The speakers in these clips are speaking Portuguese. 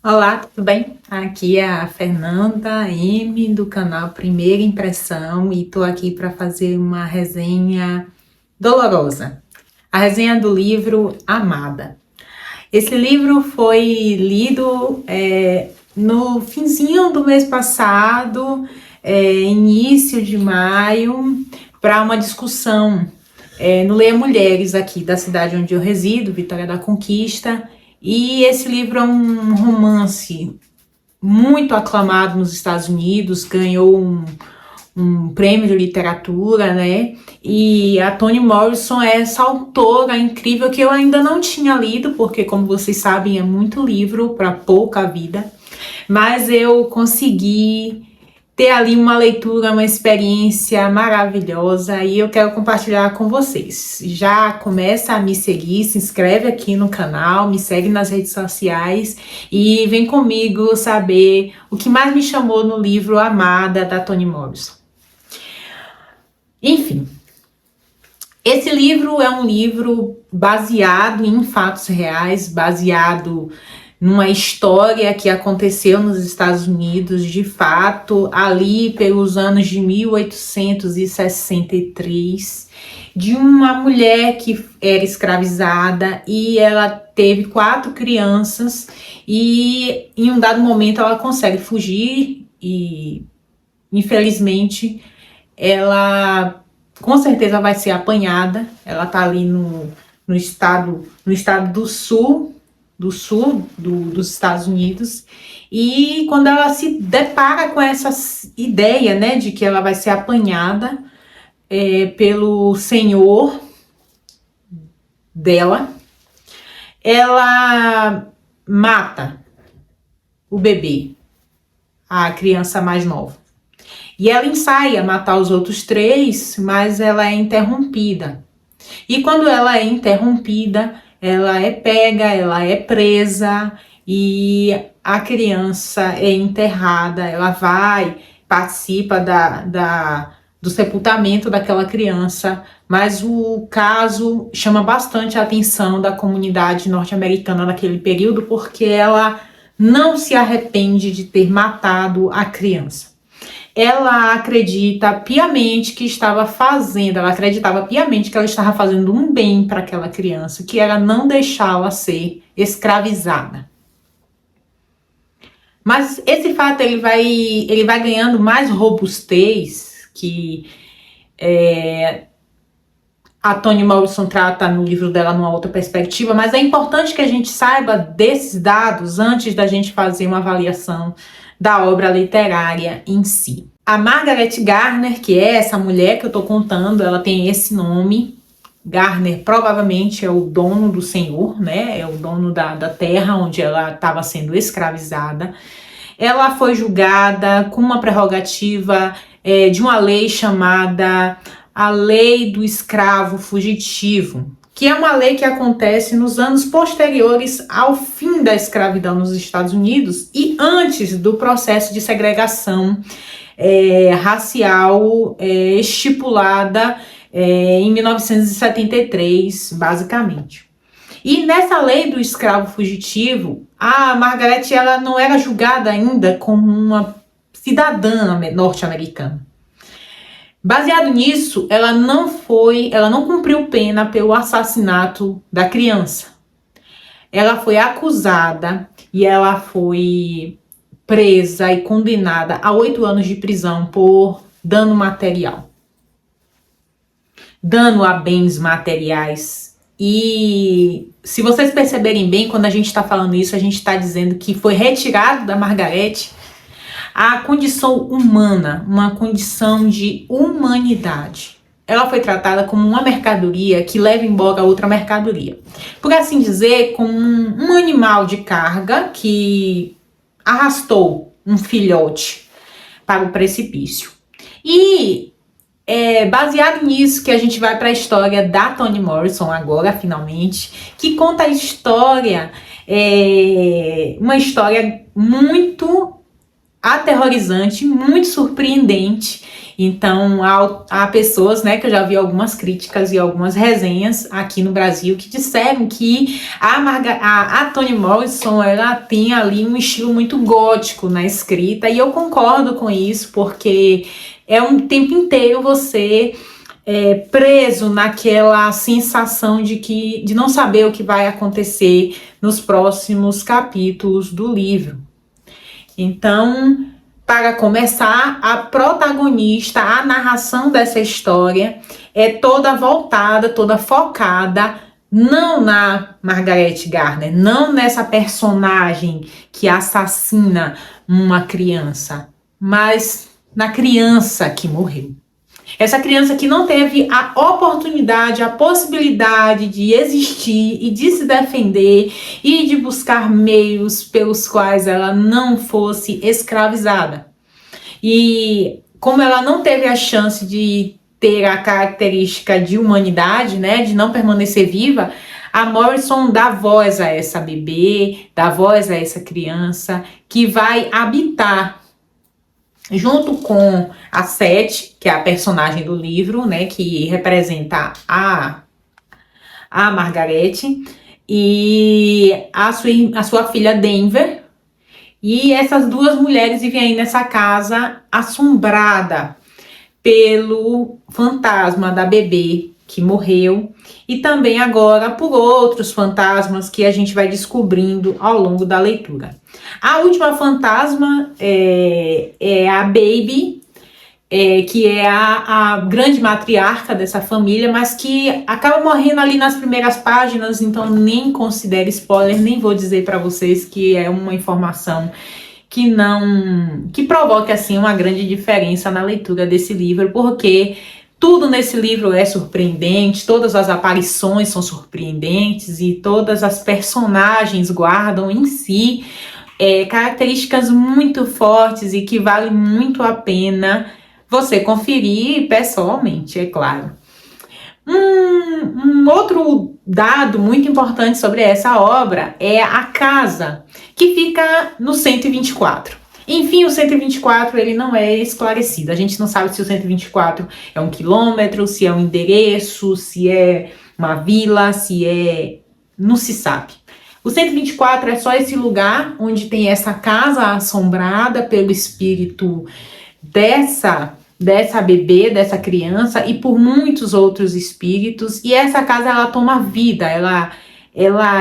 Olá, tudo bem? Aqui é a Fernanda M do canal Primeira Impressão e tô aqui para fazer uma resenha dolorosa. A resenha do livro Amada. Esse livro foi lido no finzinho do mês passado, início de maio, para uma discussão no Leia Mulheres aqui da cidade onde eu resido, Vitória da Conquista. E esse livro é um romance muito aclamado nos Estados Unidos, ganhou um prêmio de literatura, né? E a Toni Morrison é essa autora incrível que eu ainda não tinha lido, porque, como vocês sabem, é muito livro para pouca vida. Mas eu consegui ter ali uma leitura, uma experiência maravilhosa e eu quero compartilhar com vocês. Já começa a me seguir, se inscreve aqui no canal, me segue nas redes sociais e vem comigo saber o que mais me chamou no livro Amada, da Toni Morrison. Enfim, esse livro é um livro baseado em fatos reais, baseado numa história que aconteceu nos Estados Unidos, de fato, ali pelos anos de 1863, de uma mulher que era escravizada e ela teve 4 crianças e em um dado momento ela consegue fugir e, infelizmente, ela com certeza vai ser apanhada. Ela tá ali no estado dos Estados Unidos, e quando ela se depara com essa ideia, né, de que ela vai ser apanhada pelo senhor dela, ela mata o bebê, a criança mais nova. E ela ensaia matar os outros 3, mas ela é interrompida. E quando ela é interrompida, ela é pega, ela é presa e a criança é enterrada. Ela participa do sepultamento daquela criança, mas o caso chama bastante a atenção da comunidade norte-americana naquele período, porque ela não se arrepende de ter matado a criança. Ela acreditava piamente que ela estava fazendo um bem para aquela criança, que era não deixá-la ser escravizada. Mas esse fato ele vai ganhando mais robustez, que a Toni Morrison trata no livro dela numa outra perspectiva, mas é importante que a gente saiba desses dados antes da gente fazer uma avaliação da obra literária em si. A Margaret Garner, que é essa mulher que eu tô contando, ela tem esse nome. Garner provavelmente é o dono do senhor, né? É o dono da terra onde ela estava sendo escravizada. Ela foi julgada com uma prerrogativa de uma lei chamada a Lei do Escravo Fugitivo, que é uma lei que acontece nos anos posteriores ao fim da escravidão nos Estados Unidos e antes do processo de segregação racial estipulada em 1973, basicamente. E nessa lei do escravo fugitivo, a Margaret ela não era julgada ainda como uma cidadã norte-americana. Baseado nisso, ela não cumpriu pena pelo assassinato da criança. Ela foi acusada e ela foi presa e condenada a 8 anos de prisão por dano material. Dano a bens materiais. E se vocês perceberem bem, quando a gente está falando isso, a gente está dizendo que foi retirado da Margaret a condição humana, uma condição de humanidade. Ela foi tratada como uma mercadoria que leva embora outra mercadoria. Por assim dizer, como um animal de carga que arrastou um filhote para o precipício. E baseado nisso que a gente vai para a história da Toni Morrison agora, finalmente, que conta a história, uma história muito aterrorizante, muito surpreendente. Então, há pessoas, né, que eu já vi algumas críticas e algumas resenhas aqui no Brasil que disseram que a Toni Morrison, ela tem ali um estilo muito gótico na escrita, e eu concordo com isso, porque é um tempo inteiro você preso naquela sensação de não saber o que vai acontecer nos próximos capítulos do livro. Então, para começar, a protagonista, a narração dessa história é toda voltada, toda focada, não na Margaret Gardner, não nessa personagem que assassina uma criança, mas na criança que morreu. Essa criança que não teve a oportunidade, a possibilidade de existir e de se defender e de buscar meios pelos quais ela não fosse escravizada. E como ela não teve a chance de ter a característica de humanidade, né, de não permanecer viva, a Morrison dá voz a essa bebê, dá voz a essa criança que vai habitar junto com a Seth, que é a personagem do livro, né, que representa a Margaret, e a sua filha Denver. E essas duas mulheres vivem aí nessa casa assombrada pelo fantasma da bebê que morreu, e também agora por outros fantasmas que a gente vai descobrindo ao longo da leitura. A última fantasma é a Baby, que é a grande matriarca dessa família, mas que acaba morrendo ali nas primeiras páginas, então nem considere spoiler, nem vou dizer para vocês que é uma informação que provoque assim uma grande diferença na leitura desse livro, porque tudo nesse livro é surpreendente, todas as aparições são surpreendentes e todas as personagens guardam em si características muito fortes e que vale muito a pena você conferir pessoalmente, é claro. Um outro dado muito importante sobre essa obra é a casa, que fica no 124. Enfim, o 124 ele não é esclarecido. A gente não sabe se o 124 é um quilômetro, se é um endereço, se é uma vila, se é... não se sabe. O 124 é só esse lugar onde tem essa casa assombrada pelo espírito dessa bebê, dessa criança e por muitos outros espíritos. E essa casa, ela toma vida, ela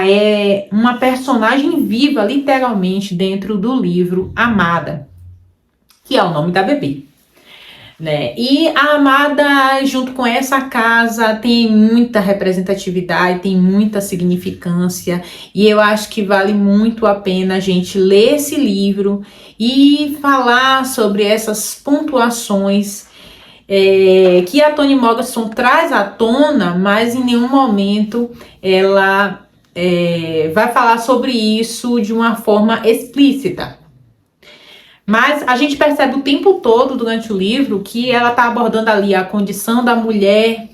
é uma personagem viva, literalmente, dentro do livro Amada, que é o nome da bebê, né? E a Amada, junto com essa casa, tem muita representatividade, tem muita significância, e eu acho que vale muito a pena a gente ler esse livro e falar sobre essas pontuações que a Toni Morrison traz à tona, mas em nenhum momento ela vai falar sobre isso de uma forma explícita. Mas a gente percebe o tempo todo durante o livro que ela está abordando ali a condição da mulher,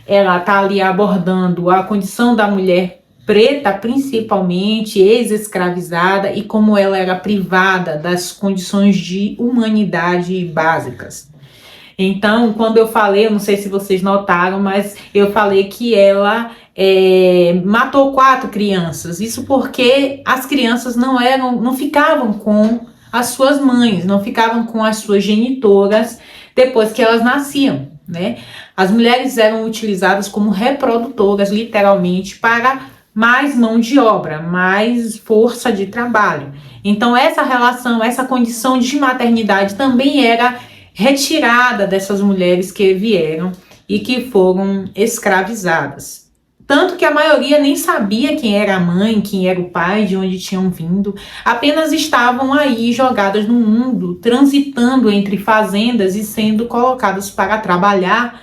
ela está ali abordando a condição da mulher preta, principalmente, ex-escravizada, e como ela era privada das condições de humanidade básicas. Então, quando eu falei, eu não sei se vocês notaram, mas eu falei que ela matou 4 crianças. Isso porque as crianças não ficavam com as suas mães, não ficavam com as suas genitoras depois que elas nasciam, né? As mulheres eram utilizadas como reprodutoras, literalmente, para mais mão de obra, mais força de trabalho. Então, essa relação, essa condição de maternidade também era retirada dessas mulheres que vieram e que foram escravizadas. Tanto que a maioria nem sabia quem era a mãe, quem era o pai, de onde tinham vindo. Apenas estavam aí jogadas no mundo, transitando entre fazendas e sendo colocadas para trabalhar.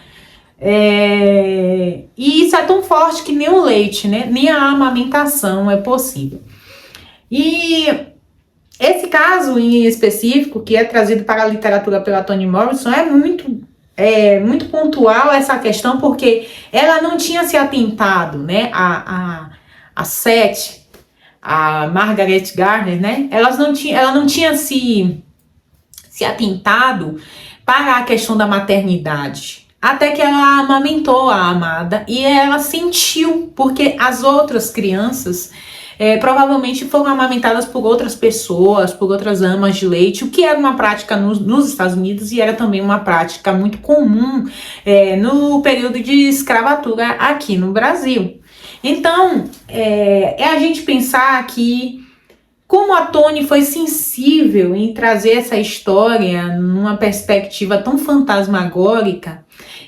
E isso é tão forte que nem o leite, né? Nem a amamentação é possível. E esse caso em específico, que é trazido para a literatura pela Toni Morrison, é muito pontual essa questão, porque ela não tinha se atentado, né, a Seth, a Margaret Gardner, né, ela não tinha se se atentado para a questão da maternidade. Até que ela amamentou a Amada e ela sentiu, porque as outras crianças provavelmente foram amamentadas por outras pessoas, por outras amas de leite, o que era uma prática nos Estados Unidos e era também uma prática muito comum no período de escravatura aqui no Brasil. Então, é a gente pensar que como a Toni foi sensível em trazer essa história numa perspectiva tão fantasmagórica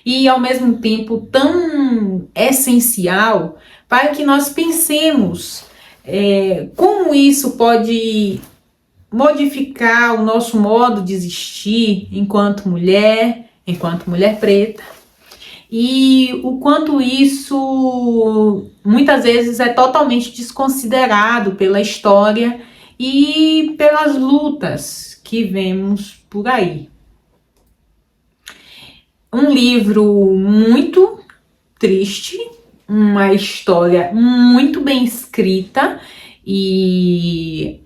e ao mesmo tempo tão essencial para que nós pensemos como isso pode modificar o nosso modo de existir enquanto mulher preta, e o quanto isso muitas vezes é totalmente desconsiderado pela história e pelas lutas que vemos por aí. Um livro muito triste, uma história muito bem escrita, e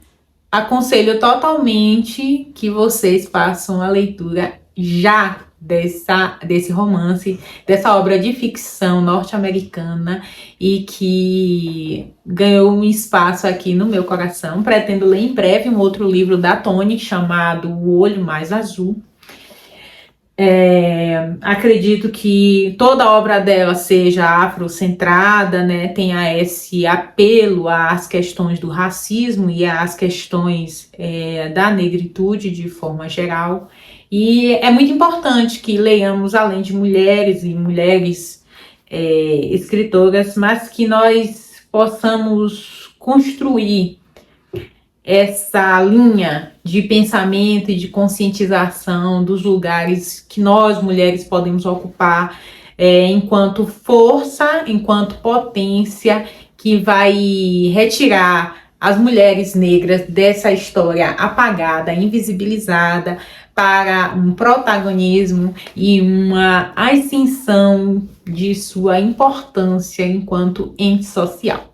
aconselho totalmente que vocês façam a leitura já desse romance, dessa obra de ficção norte-americana e que ganhou um espaço aqui no meu coração. Pretendo ler em breve um outro livro da Toni chamado O Olho Mais Azul. Acredito que toda a obra dela seja afrocentrada, né? Tenha esse apelo às questões do racismo e às questões da negritude de forma geral. E é muito importante que leiamos além de mulheres e mulheres escritoras, mas que nós possamos construir essa linha de pensamento e de conscientização dos lugares que nós, mulheres, podemos ocupar enquanto força, enquanto potência que vai retirar as mulheres negras dessa história apagada, invisibilizada, para um protagonismo e uma ascensão de sua importância enquanto ente social.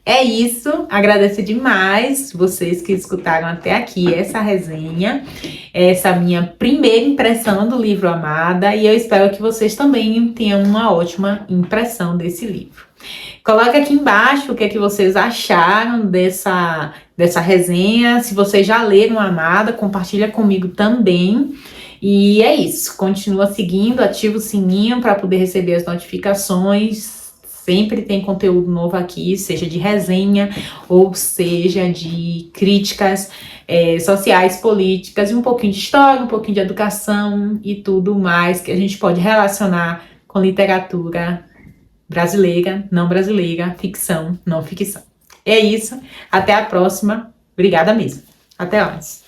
É isso, agradeço demais vocês que escutaram até aqui essa resenha, essa minha primeira impressão do livro Amada, e eu espero que vocês também tenham uma ótima impressão desse livro. Coloca aqui embaixo o que é que vocês acharam dessa resenha, se vocês já leram Amada, compartilha comigo também. E é isso, continua seguindo, ativa o sininho para poder receber as notificações. Sempre tem conteúdo novo aqui, seja de resenha ou seja de críticas sociais, políticas, e um pouquinho de história, um pouquinho de educação e tudo mais que a gente pode relacionar com literatura brasileira, não brasileira, ficção, não ficção. É isso, até a próxima. Obrigada mesmo. Até mais.